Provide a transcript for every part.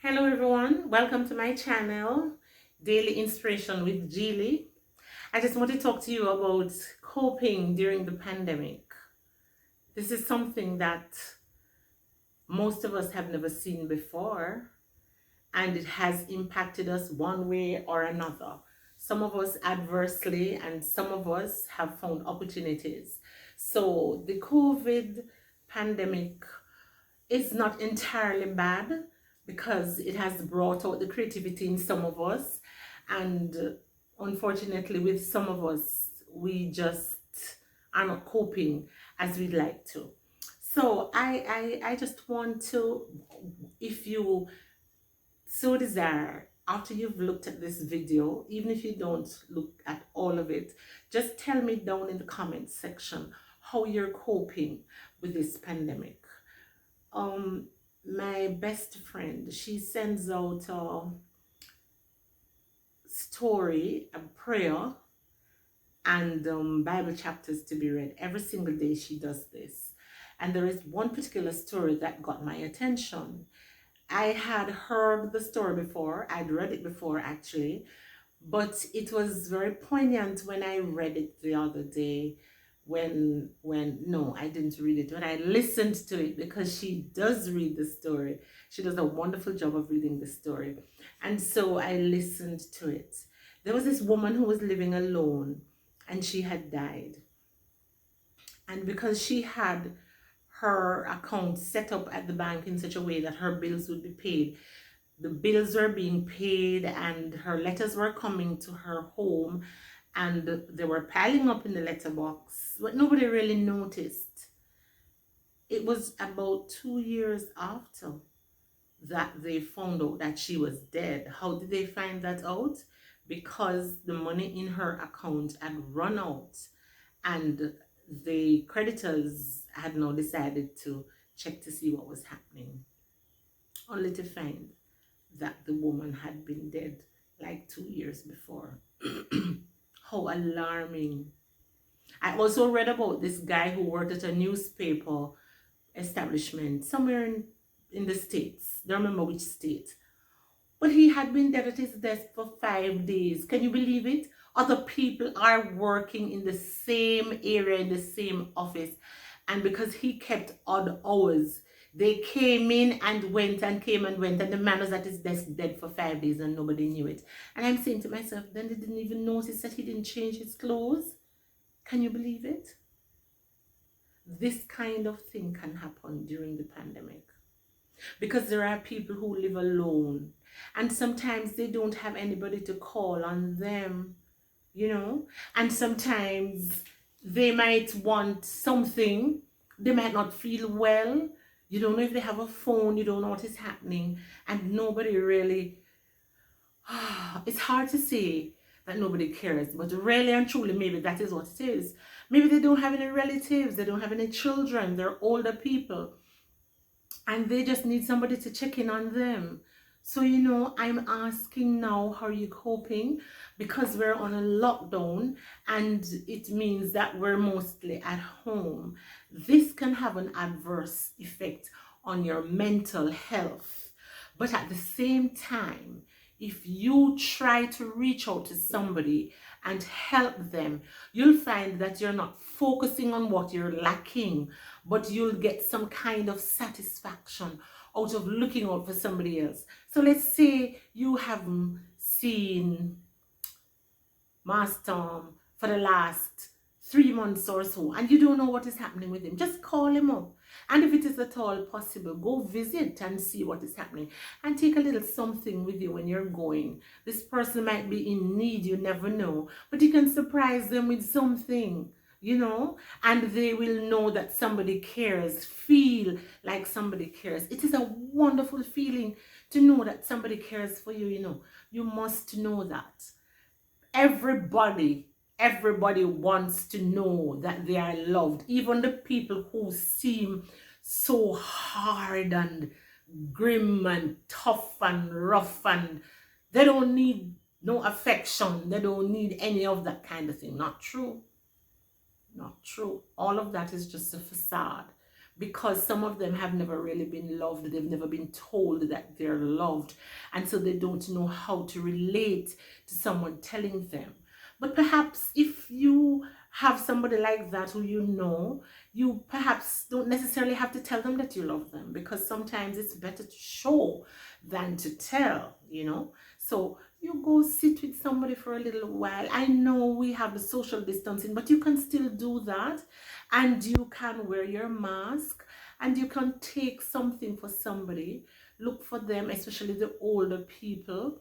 Hello everyone, welcome to my channel, Daily Inspiration with Geely. I just want to talk to you about coping during the pandemic. This is something that most of us have never seen before, and it has impacted us one way or another. Some of us adversely, and some of us have found opportunities. So the COVID pandemic is not entirely bad because it has brought out the creativity in some of us, and unfortunately with some of us we just are not coping as we'd like to. So I just want to, if you so desire, after you've looked at this video, even if you don't look at all of it, just tell me down in the comment section how you're coping with this pandemic. My best friend, she sends out a story, a prayer, and Bible chapters to be read every single day. She does this, and there is one particular story that got my attention. I had heard the story before, I'd read it before actually, but it was very poignant when I read it the other day. When no, I didn't read it, when I listened to it, because she does read the story. She does a wonderful job of reading the story, and so I listened to it. There was this woman who was living alone, and she had died, and because she had her account set up at the bank in such a way that her bills would be paid, the bills were being paid and her letters were coming to her home, and they were piling up in the letterbox, but nobody really noticed. It was about 2 years after that they found out that she was dead. How did they find that out? Because the money in her account had run out, and the creditors had now decided to check to see what was happening, only to find that the woman had been dead like 2 years before. How alarming. I also read about this guy who worked at a newspaper establishment somewhere in the States. I don't remember which state. But he had been dead at his desk for 5 days. Can you believe it? Other people are working in the same area, in the same office. And because he kept odd hours, they came in and went and came and went. And the man was at his desk dead for 5 days and nobody knew it. And I'm saying to myself, then they didn't even notice that he didn't change his clothes. Can you believe it? This kind of thing can happen during the pandemic, because there are people who live alone, and sometimes they don't have anybody to call on them, and sometimes they might want something, they might not feel well, you don't know if they have a phone, you don't know what is happening, and nobody really, it's hard to say that nobody cares, but really and truly maybe that is what it is. Maybe they don't have any relatives, they don't have any children, they're older people, and they just need somebody to check in on them. So, I'm asking now, how are you coping? Because we're on a lockdown and it means that we're mostly at home. This can have an adverse effect on your mental health. But at the same time, if you try to reach out to somebody and help them, you'll find that you're not focusing on what you're lacking, but you'll get some kind of satisfaction out of looking out for somebody else. So let's say you haven't seen Master for the last 3 months or so, and you don't know what is happening with him. Just call him up, and if it is at all possible, go visit and see what is happening, and take a little something with you when you're going. This person might be in need, you never know, but you can surprise them with something, and they will know that somebody cares, feel like somebody cares. It is a wonderful feeling to know that somebody cares for you. You must know that. Everybody wants to know that they are loved. Even the people who seem so hard and grim and tough and rough, and they don't need no affection, they don't need any of that kind of thing. Not true. Not true. All of that is just a facade, because some of them have never really been loved. They've never been told that they're loved. And so they don't know how to relate to someone telling them. But perhaps if you have somebody like that who you know, you perhaps don't necessarily have to tell them that you love them, because sometimes it's better to show than to tell, you know. So you go sit with somebody for a little while. I know we have the social distancing, but you can still do that, and you can wear your mask, and you can take something for somebody. Look for them, especially the older people.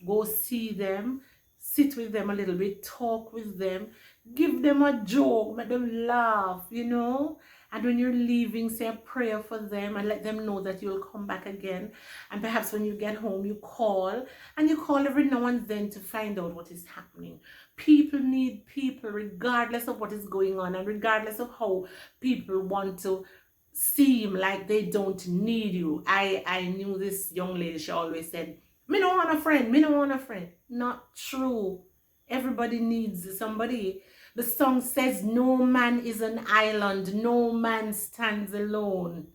Go see them, sit with them a little bit, talk with them, give them a joke, make them laugh, you know. And when you're leaving, say a prayer for them and let them know that you'll come back again. And perhaps when you get home, you call, and you call every now and then to find out what is happening. People need people regardless of what is going on, and regardless of how people want to seem like they don't need you. I knew this young lady, she always said, me don't want a friend, me don't want a friend. Not true. Everybody needs somebody. The song says, no man is an island, no man stands alone.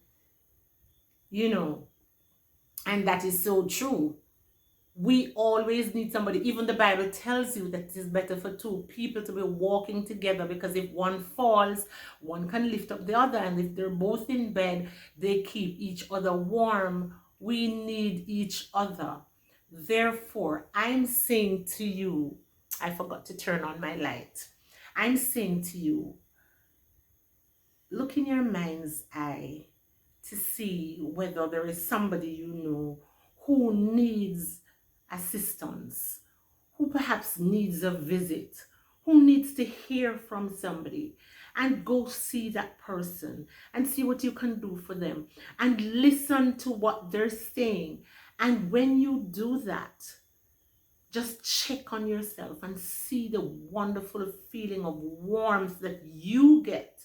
You know, and that is so true. We always need somebody. Even the Bible tells you that it is better for two people to be walking together, because if one falls, one can lift up the other. And if they're both in bed, they keep each other warm. We need each other. Therefore, I'm saying to you, I forgot to turn on my light. I'm saying to you, look in your mind's eye to see whether there is somebody you know who needs assistance, who perhaps needs a visit, who needs to hear from somebody, and go see that person and see what you can do for them and listen to what they're saying. And when you do that, just check on yourself and see the wonderful feeling of warmth that you get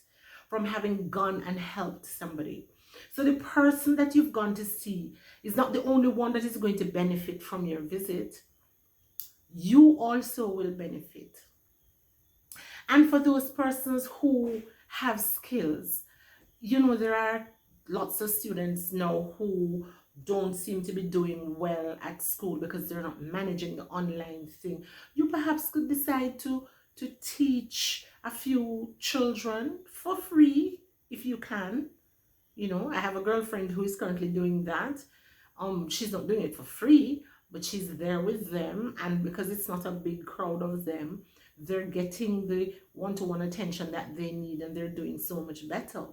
from having gone and helped somebody. So the person that you've gone to see is not the only one that is going to benefit from your visit. You also will benefit. And for those persons who have skills, you know, there are lots of students now who don't seem to be doing well at school because they're not managing the online thing. You perhaps could decide to teach a few children for free if you can. You know, I have a girlfriend who is currently doing that. She's not doing it for free, but she's there with them, and because it's not a big crowd of them, they're getting the one-to-one attention that they need, and they're doing so much better,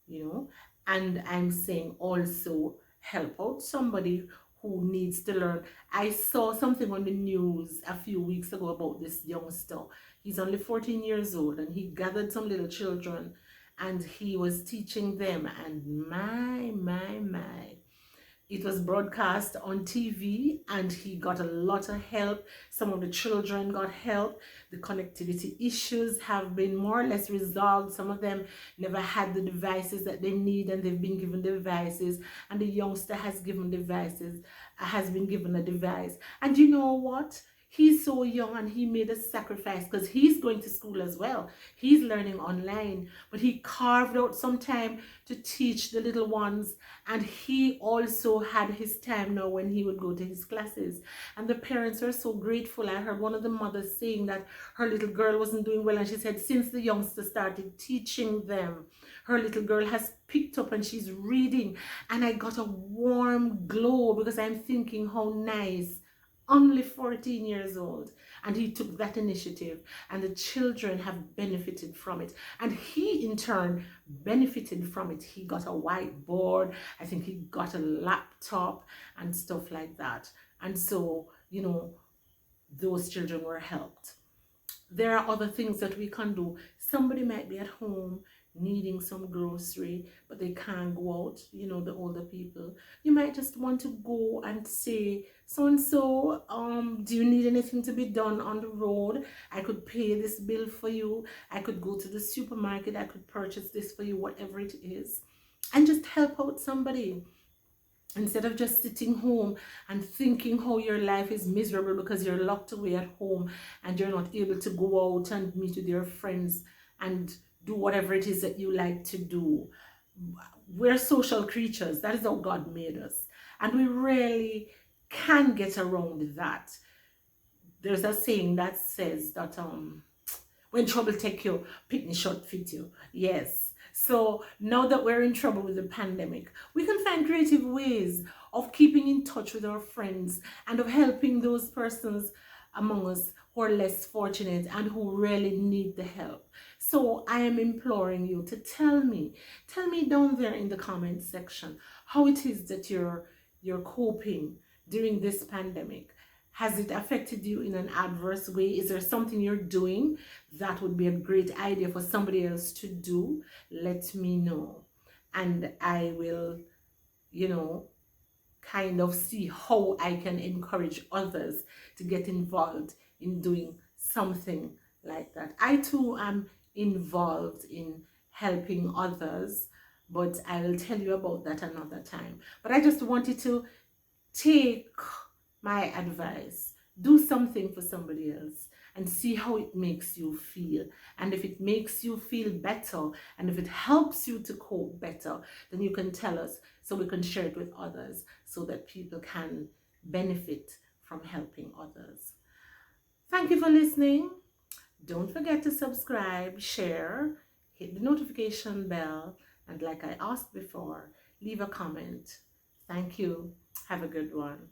you know. And I'm saying also help out somebody who needs to learn. I saw something on the news a few weeks ago about this youngster. He's only 14 years old, and he gathered some little children and he was teaching them, and my, it was broadcast on TV, and he got a lot of help. Some of the children got help. The connectivity issues have been more or less resolved. Some of them never had the devices that they need, and they've been given devices, and the youngster has been given a device. And you know what? He's so young, and he made a sacrifice because he's going to school as well. He's learning online, but he carved out some time to teach the little ones. And he also had his time now when he would go to his classes. And the parents were so grateful. I heard one of the mothers saying that her little girl wasn't doing well, and she said since the youngster started teaching them, her little girl has picked up and she's reading. And I got a warm glow, because I'm thinking how nice. Only 14 years old, and he took that initiative, and the children have benefited from it, and he in turn benefited from it. He got a whiteboard, I think he got a laptop and stuff like that. And so, you know, those children were helped. There are other things that we can do. Somebody might be at home needing some grocery, but they can't go out, you know, the older people. You might just want to go and say, so and so, do you need anything to be done on the road? I could pay this bill for you. I could go to the supermarket. I could purchase this for you, whatever it is, and just help out somebody. Instead of just sitting home and thinking how your life is miserable because you're locked away at home and you're not able to go out and meet with your friends and do whatever it is that you like to do. We're social creatures. That is how God made us. And we really can get around that. There's a saying that says that when trouble take you, picnic short fit you. Yes. So now that we're in trouble with the pandemic, we can find creative ways of keeping in touch with our friends and of helping those persons among us who are less fortunate and who really need the help. So I am imploring you to tell me down there in the comment section how it is that you're coping during this pandemic. Has it affected you in an adverse way? Is there something you're doing that would be a great idea for somebody else to do? Let me know. And I will, kind of see how I can encourage others to get involved in doing something like that. I too am involved in helping others, but I will tell you about that another time. But I just wanted to take my advice, do something for somebody else and see how it makes you feel. And if it makes you feel better and if it helps you to cope better, then you can tell us so we can share it with others so that people can benefit from helping others. Thank you for listening. Don't forget to subscribe, share, hit the notification bell, and like I asked before, leave a comment. Thank you. Have a good one.